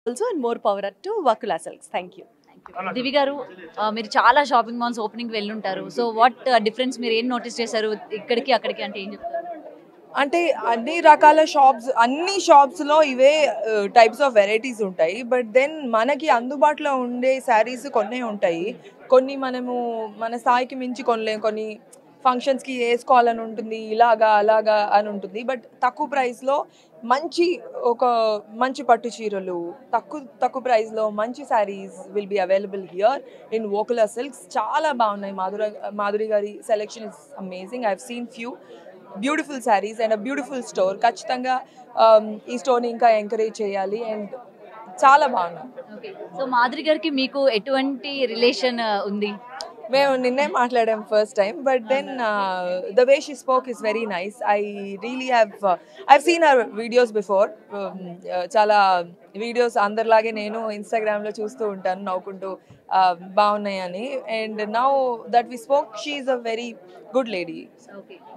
also and more power to Vakula Silks. Thank you. దివి గారు మీరు చాలా షాపింగ్ మాల్స్ ఓపెనింగ్ వెళ్ళి ఉంటారు. సో వాట్ డిఫరెన్స్ మీరు ఏం నోటీస్ చేశారు ఇక్కడికి అక్కడికి అంటే ఏం చెప్తారు? అంటే అన్ని రకాల షాప్స్ అన్ని షాప్స్లో ఇవే టైప్స్ ఆఫ్ వెరైటీస్ ఉంటాయి. బట్ దెన్ మనకి అందుబాటులో ఉండే శారీస్ కొన్నే ఉంటాయి. కొన్ని మనము మన స్థాయికి మించి కొనలేం. కొన్ని ఫంక్షన్స్కి వేసుకోవాలని ఉంటుంది, ఇలాగా అలాగా అని ఉంటుంది. బట్ తక్కువ ప్రైస్లో ఒక మంచి పట్టు చీరలు తక్కువ ప్రైస్లో మంచి sarees will be available here in వోకులా సిల్క్స్. చాలా బాగున్నాయి. మాధురి గారి selection is amazing. I have seen few beautiful sarees and a beautiful store. ఖచ్చితంగా ఈ స్టోర్ని ఇంకా ఎంకరేజ్ చేయాలి అండ్ చాలా బాగున్నాయి. ఓకే, సో మాధురి గారికి మీకు ఎటువంటి రిలేషన్ ఉంది? మేము నిన్నే మాట్లాడాం first time. But then the way she spoke is very nice. I really I've seen her videos before. చాలా వీడియోస్ అందరిలాగే నేను ఇన్స్టాగ్రామ్లో చూస్తూ ఉంటాను నవ్వుకుంటూ బాగున్నాయని. And now that we spoke, she is a very good lady.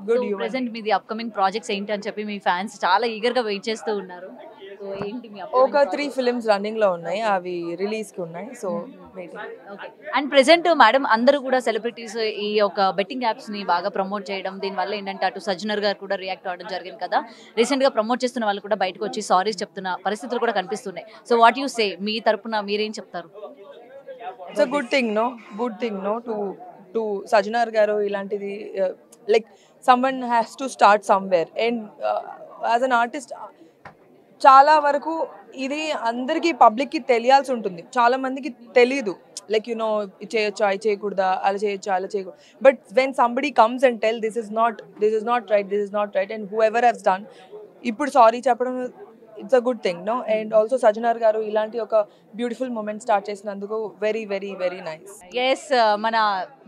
Good you. Present మీది upcoming projects ఏంటి అని చెప్పి మీ ఫ్యాన్స్ చాలా ఈగర్గా వెయిట్ చేస్తూ ఉన్నారు. సో ఏంటి మీ ఒక 3 ఫిలిమ్స్ రన్నింగ్లో ఉన్నాయి, అవి రిలీజ్కి ఉన్నాయి. So waiting. Okay, and present madam అందరూ కూడా సెలబ్రిటీస్ ఈ యొక్క బెట్టింగ్ యాప్స్ని బాగా ప్రమోట్ చేయడం, దీనివల్ల ఏంటంటే అటు సజ్జనర్ గారు కూడా రియాక్ట్ అవ్వడం జరిగింది కదా. రీసెంట్గా ప్రమోట్ చేస్తున్న వాళ్ళు కూడా బయటకు వచ్చి సారీస్ చెప్తున్న పరిస్థితులు కూడా కనిపిస్తున్నాయి. సో వాట్ యూ సే, మీ తరపున మీరేం చెప్తారు? It's a good thing no to Sajjanar గారు ఇలాంటిది. Like someone has to start somewhere. And as an artist చాలా వరకు ఇది అందరికీ పబ్లిక్కి తెలియాల్సి ఉంటుంది. చాలా మందికి తెలీదు. లైక్ ఇది చేయొచ్చా, ఇది చేయకూడదా, అలా చేయొచ్చా, అలా చేయకూడదు. But when somebody comes and tell this is not right and whoever has done, ఇప్పుడు సారీ చెప్పడం it's a good thing no. And also Sajjanar గారు ఇలాంటి ఒక బ్యూటిఫుల్ మూమెంట్ స్టార్ట్ చేసినందుకు very very very nice. Yes, మన